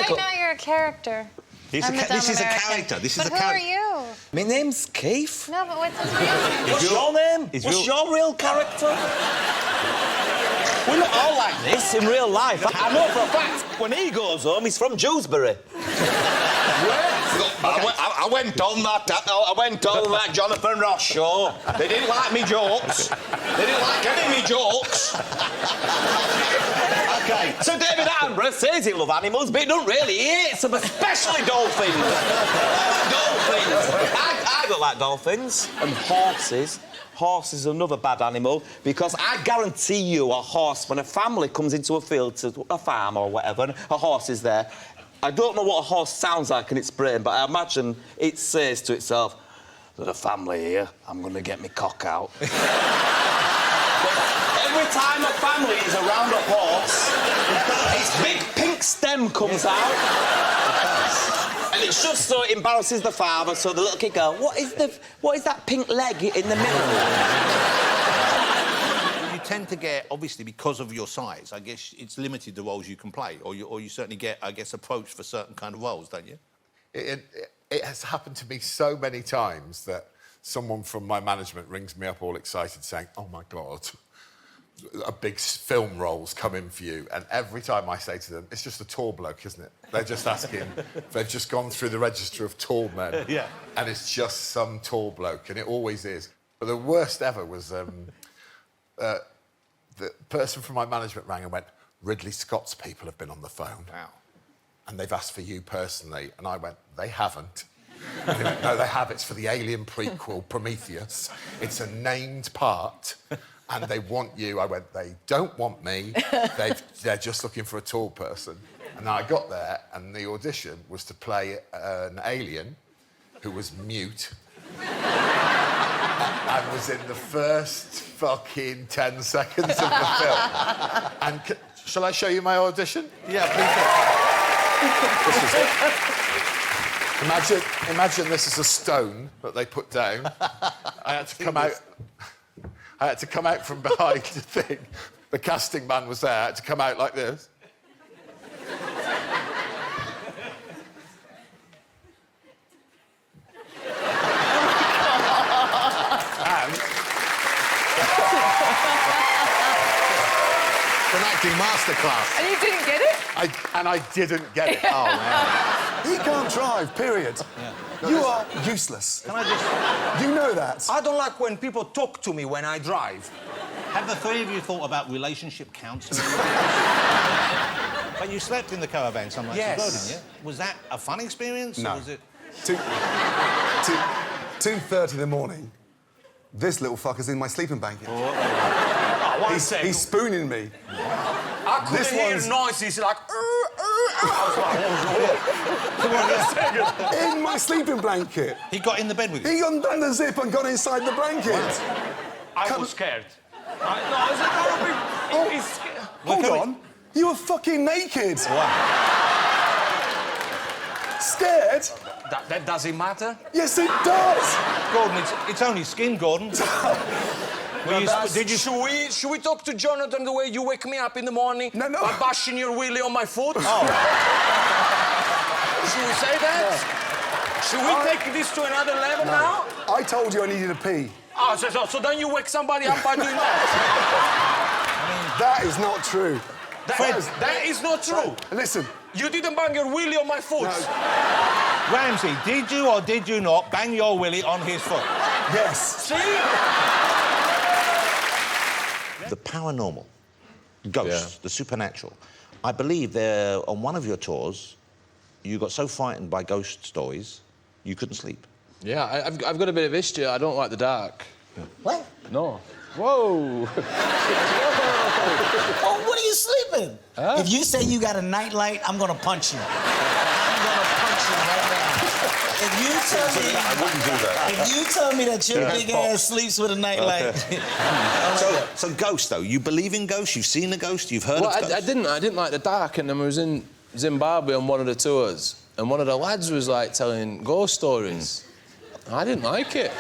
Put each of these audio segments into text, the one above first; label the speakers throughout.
Speaker 1: Right now you're a character.
Speaker 2: This is a character. This is a character.
Speaker 1: But who are you?
Speaker 3: My name's Keith.
Speaker 1: No, but what's his real name?
Speaker 3: What's your name? What's your real character? We're not all like this in real life. I know for a fact, when he goes home, he's from Dewsbury.
Speaker 2: I went on that Jonathan Ross show. They didn't like me jokes. They didn't like any of me jokes.
Speaker 3: OK, so David Attenborough says he loves animals, but he doesn't really. He hates them, especially dolphins. Dolphins. I don't like dolphins. And horses. Horses are another bad animal, because I guarantee you a horse, when a family comes into a field, to a farm or whatever, and a horse is there, I don't know what a horse sounds like in its brain, but I imagine it says to itself, there's a family here, I'm going to get my cock out. Every time a family is around a horse, its big pink stem comes out. And it's just so it embarrasses the father, so the little kid goes, what is that pink leg in the middle?
Speaker 4: You tend to get, obviously, because of your size, I guess it's limited the roles you can play, or you certainly get, I guess, approached for certain kind of roles, don't you?
Speaker 5: It has happened to me so many times that someone from my management rings me up all excited saying, oh, my God, a big film role's come in for you. And every time I say to them, it's just a tall bloke, isn't it? They're just asking, they've just gone through the register of tall men.
Speaker 4: Yeah.
Speaker 5: And it's just some tall bloke, and it always is. But the worst ever was the person from my management rang and went, Ridley Scott's people have been on the phone.
Speaker 4: Wow.
Speaker 5: And they've asked for you personally. And I went, they haven't. And he went, no, they have. It's for the Alien prequel, Prometheus. It's a named part. And they want you. I went, they don't want me. They're just looking for a tall person. And I got there, and the audition was to play an alien who was mute and was in the first fucking 10 seconds of the film. And shall I show you my audition?
Speaker 4: Yeah, please.
Speaker 5: This is it. Imagine this is a stone that they put down. I had to come out from behind the thing. The casting man was there. I had to come out like this.
Speaker 4: An acting masterclass.
Speaker 1: And you didn't get it?
Speaker 5: I didn't get it.
Speaker 4: Oh, man.
Speaker 6: He can't drive, period. Yeah. You are useless.
Speaker 4: Can I just...
Speaker 6: You know that. I don't like when people talk to me when I drive.
Speaker 4: Have the three of you thought about relationship counselling? But you slept in the caravan some nights ago, didn't you? Was that a fun experience?
Speaker 6: No.
Speaker 4: Or was it...
Speaker 6: 2:30 in the morning, this little fucker's in my sleeping blanket. He's spooning me. I couldn't hear noises like... In my sleeping blanket.
Speaker 4: He got in the bed with you?
Speaker 6: He undone the zip and got inside the blanket.
Speaker 7: I was scared.
Speaker 6: Hold on. You were fucking naked. Scared?
Speaker 7: That doesn't matter?
Speaker 6: Yes, it does.
Speaker 4: Gordon, it's only skin, Gordon.
Speaker 7: Should we talk to Jonathan the way you wake me up in the morning?
Speaker 6: No.
Speaker 7: By bashing your willy on my foot?
Speaker 4: Oh.
Speaker 7: Should we say that? Should we take this to another level now?
Speaker 6: I told you I needed a pee.
Speaker 7: Oh, so then you wake somebody up by doing that?
Speaker 6: That is not true.
Speaker 7: That is not true.
Speaker 6: Listen.
Speaker 7: You didn't bang your willy on my foot.
Speaker 6: No.
Speaker 4: Ramsey, did you or did you not bang your willy on his foot?
Speaker 6: Yes.
Speaker 7: See?
Speaker 8: The paranormal, ghosts, the supernatural. I believe there on one of your tours, you got so frightened by ghost stories, you couldn't sleep.
Speaker 9: Yeah, I've got a bit of history. I don't like the dark.
Speaker 8: Yeah.
Speaker 10: What?
Speaker 9: No. Whoa!
Speaker 10: Oh, what are you sleeping?
Speaker 9: Huh?
Speaker 10: If you say you got a nightlight, I'm gonna punch you. I'm gonna punch you right now. If you tell me...
Speaker 8: I wouldn't do that.
Speaker 10: If you tell me that your big ass sleeps with a nightlight...
Speaker 8: So ghosts, though, you believe in ghosts? You've seen a ghost? You've heard of ghosts?
Speaker 9: I didn't like the dark, and then I was in Zimbabwe on one of the tours, and one of the lads was, like, telling ghost stories. I didn't like it.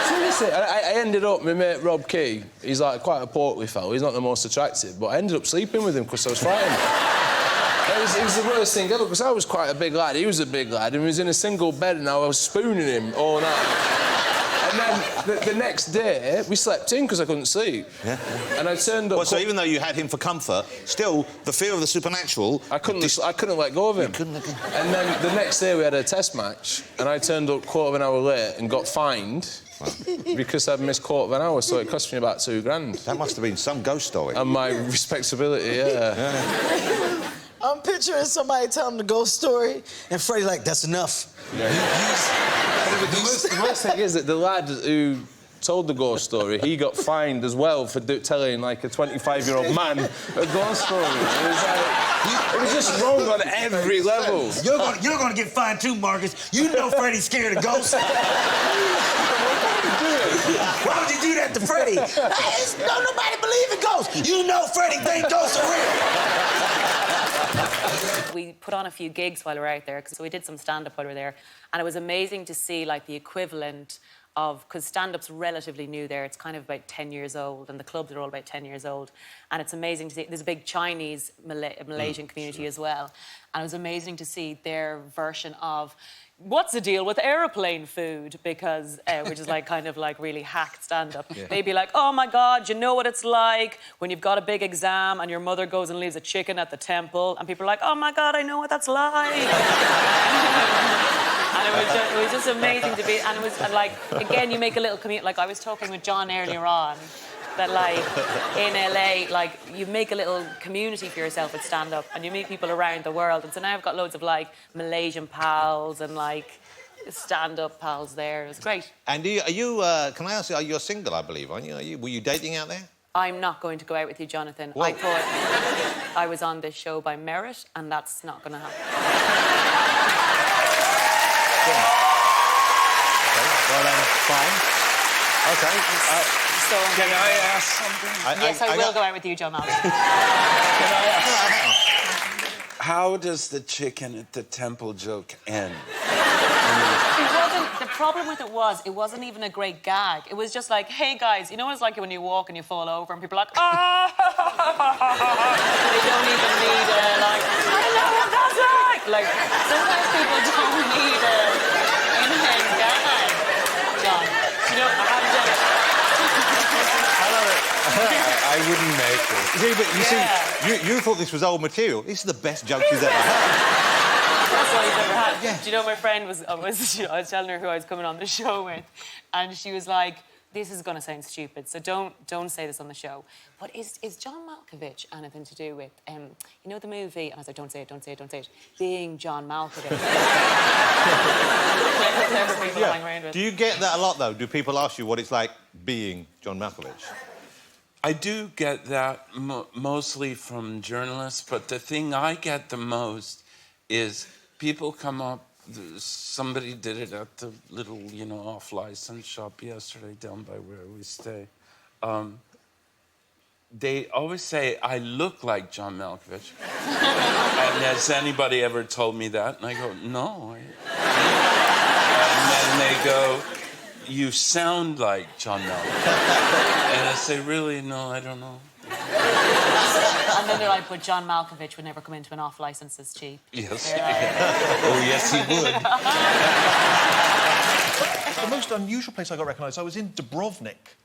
Speaker 9: Seriously, I ended up, my mate Rob Key, he's like quite a portly fellow, he's not the most attractive, but I ended up sleeping with him because I was frightened. It was the worst thing ever, because I was quite a big lad. He was a big lad, and he was in a single bed, and I was spooning him all night. And then the next day, we slept in because I couldn't sleep.
Speaker 8: Yeah.
Speaker 9: And I turned up...
Speaker 4: Well, so even though you had him for comfort, still, the fear of the supernatural...
Speaker 9: I couldn't let go of him.
Speaker 8: You couldn't let go.
Speaker 9: And then the next day we had a test match, and I turned up quarter of an hour late and got fined because I'd missed quarter of an hour, so it cost me about £2,000.
Speaker 8: That must have been some ghost story.
Speaker 9: And my respectability, yeah.
Speaker 10: I'm picturing somebody telling the ghost story, and Freddie like, that's enough.
Speaker 9: Yeah. The worst thing is that the lad who told the ghost story, he got fined as well for telling, like, a 25-year-old man a ghost story. It was just wrong on every level.
Speaker 10: You're gonna get fined too, Marcus. You know Freddie's scared of ghosts. Why would you do that to Freddie? Don't nobody believe in ghosts. You know Freddie think ghosts are real.
Speaker 11: We put on a few gigs while we were out there, so we did some stand-up while we were there, and it was amazing to see, like, the equivalent of... Because stand-up's relatively new there. It's kind of about 10 years old, and the clubs are all about 10 years old. And it's amazing to see... There's a big Chinese, Malaysian community as well. And it was amazing to see their version of... What's the deal with aeroplane food? Because, which is like kind of like really hacked stand-up. Yeah. They'd be like, oh my God, you know what it's like when you've got a big exam and your mother goes and leaves a chicken at the temple, and people are like, oh my God, I know what that's like. And it was just amazing to be, and it was like, again, you make a little community. Like I was talking with John earlier on, that like in LA, like you make a little community for yourself at stand-up, and you meet people around the world. And so now I've got loads of like Malaysian pals and like stand-up pals there. It was great.
Speaker 4: And are you can I ask you, you're single, I believe, aren't you? Were you dating out there?
Speaker 11: I'm not going to go out with you, Jonathan. Whoa. I thought I was on this show by merit, and that's not going to happen.
Speaker 4: Well then, fine. Okay.
Speaker 7: Can I ask something?
Speaker 11: Yes, I will go out with you, John Malcolm.
Speaker 7: Can I ask? How does the chicken at the temple joke end?
Speaker 11: The problem with it wasn't even a great gag. It was just like, hey guys, you know what it's like when you walk and you fall over and people are like, ah! They don't even need like, I know what that's like. Like, sometimes people don't need in-hand gag. John, you know, I haven't done it.
Speaker 4: I wouldn't make it. See, but you see, you thought this was old material. This is the best joke you've ever had.
Speaker 11: That's all you've ever had. Yeah. Do you know, my friend I was telling her who I was coming on the show with, and she was like, this is going to sound stupid, so don't say this on the show. But is John Malkovich anything to do with, you know, the movie? And I was like, don't say it. Being John Malkovich. Clever people lying around with.
Speaker 4: Do you get that a lot, though? Do people ask you what it's like being John Malkovich?
Speaker 7: I do get that mostly from journalists, but the thing I get the most is people come up. Somebody did it at the little, you know, off-license shop yesterday down by where we stay. They always say, I look like John Malkovich. And has anybody ever told me that? And I go, no. And then they go, you sound like John Malkovich. And I say, really? No, I don't know.
Speaker 11: And then they're like, but John Malkovich would never come into an off-licence as cheap.
Speaker 7: Yes. Oh, yes, he would.
Speaker 12: The most unusual place I got recognised, I was in Dubrovnik.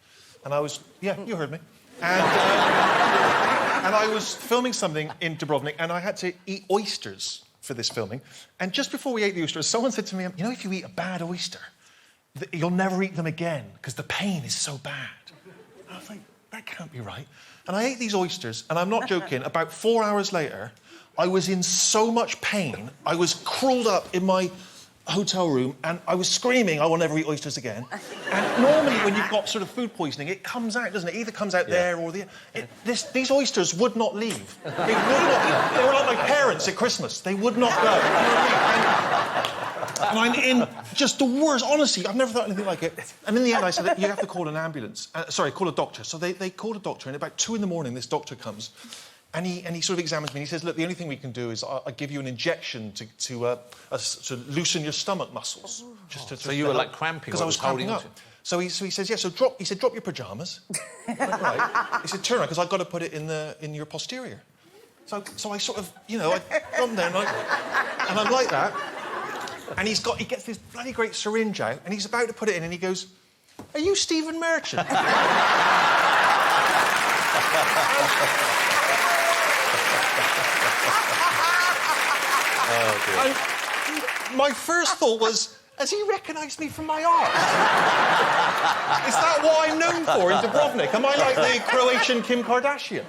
Speaker 12: And I was... Yeah, you heard me. And I was filming something in Dubrovnik, and I had to eat oysters for this filming. And just before we ate the oysters, someone said to me, you know, if you eat a bad oyster, you'll never eat them again, because the pain is so bad. And I was like, that can't be right. And I ate these oysters, and I'm not joking, about 4 hours later, I was in so much pain, I was crawled up in my hotel room, and I was screaming, I will never eat oysters again. And normally, when you've got sort of food poisoning, it comes out, doesn't it? It either comes out there or there. These oysters would not leave. They would not. They were like my parents at Christmas. They would not go. And I'm in just the worst. Honestly, I've never thought anything like it. And in the end, I said, you have to call an ambulance. Call a doctor. So they called a doctor, and about 2 in the morning, this doctor comes, and he sort of examines me, and he says, look, the only thing we can do is I'll give you an injection to loosen your stomach muscles.
Speaker 4: So you were, like, cramping?
Speaker 12: Because I was cramping up. So he says, yeah, so drop your pyjamas. Right. He said, turn around, because I've got to put it in your posterior. So I sort of, you know, I come there and I'm like that. And he gets this bloody great syringe out and he's about to put it in and he goes, "Are you Stephen Merchant?" My first thought was, has he recognised me from my art? Is that what I'm known for in Dubrovnik? Am I like the Croatian Kim Kardashian?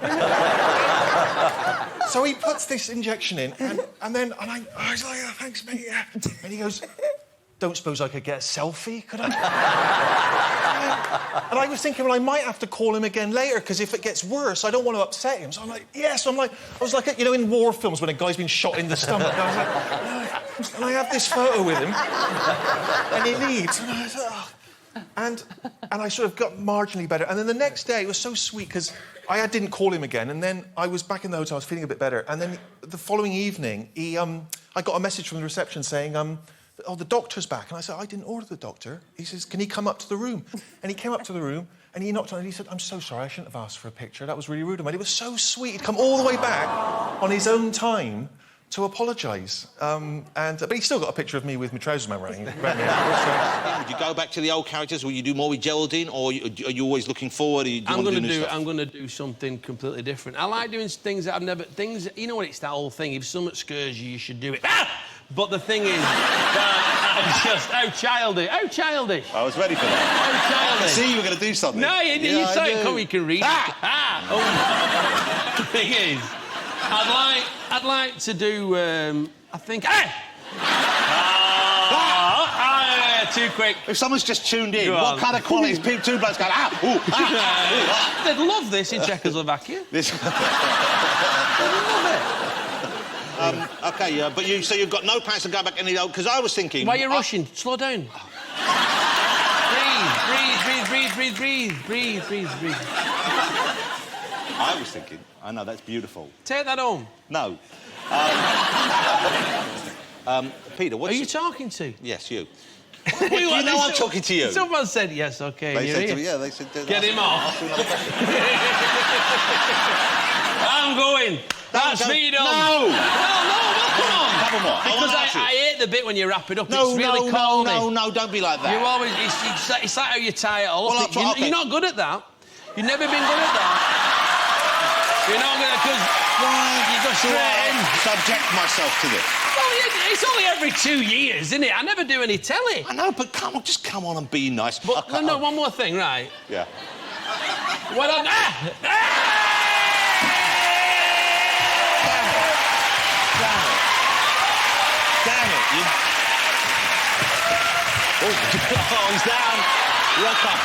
Speaker 12: So he puts this injection in, and I was like, "Oh, thanks, mate." Yeah. And he goes, "Don't suppose I could get a selfie, could I?" And I was thinking, well, I might have to call him again later, because if it gets worse, I don't want to upset him. So I'm like, yes. I was like, you know, in war films when a guy's been shot in the stomach. I was like, and I have this photo with him, and he leaves. And I was like, oh. And I sort of got marginally better. And then the next day, it was so sweet, because I didn't call him again. And then I was back in the hotel, I was feeling a bit better. And then the following evening, I got a message from the reception saying, "Oh, the doctor's back." And I said, "I didn't order the doctor." He says, "Can he come up to the room?" And he came up to the room, and he knocked on it, and he said, "I'm so sorry, I shouldn't have asked for a picture. That was really rude of me." It was so sweet. He'd come all the way back on his own time to apologise. But he's still got a picture of me with my trousers around me.
Speaker 8: Would you go back to the old characters? Will you do more with Geraldine, or are you always looking forward?
Speaker 13: I'm going to do something completely different. I like doing things that I've never... You know what, it's that whole thing, if something scares you, you should do it. Ah! But the thing is, how childish. How childish.
Speaker 4: I was ready for that.
Speaker 13: How childish.
Speaker 4: I see you were going to do something.
Speaker 13: No, you saw it coming, you can read it. Oh. The thing is, I'd like to do, I think... Too quick.
Speaker 4: If someone's just tuned in, what kind of qualities people, two blokes going,
Speaker 13: They'd love this in Czechoslovakia.
Speaker 4: This...
Speaker 13: They'd love it.
Speaker 8: OK, but so you've got no plans to go back any... Because I was thinking...
Speaker 13: Why are you rushing? Slow down. Breathe.
Speaker 8: I was thinking... I know, that's beautiful.
Speaker 13: Take that home.
Speaker 8: No. Peter, what's...
Speaker 13: Are you talking to?
Speaker 8: Yes, you. You know I'm talking to you.
Speaker 13: Someone said yes, OK.
Speaker 8: They said to me, yeah, they said...
Speaker 13: Get him off. I'm going. That's me done.
Speaker 8: No!
Speaker 13: Come on.
Speaker 8: Couple more.
Speaker 13: Because I hate the bit when you wrap it up.
Speaker 8: No,
Speaker 13: it's really corny.
Speaker 8: No, don't be like that.
Speaker 13: You always... It's like how you tie it all up. You're not good at that. You've never been good at that. You're not good at... Because...
Speaker 8: Why?
Speaker 13: You go straight in.
Speaker 8: Subject myself to this.
Speaker 13: Well, it's only every 2 years, isn't it? I never do any telly.
Speaker 8: I know, but come on, just come on and be nice.
Speaker 13: But, no, one more thing, right?
Speaker 8: Yeah.
Speaker 13: Well, Damn it.
Speaker 8: Oh, he's down. Rock up.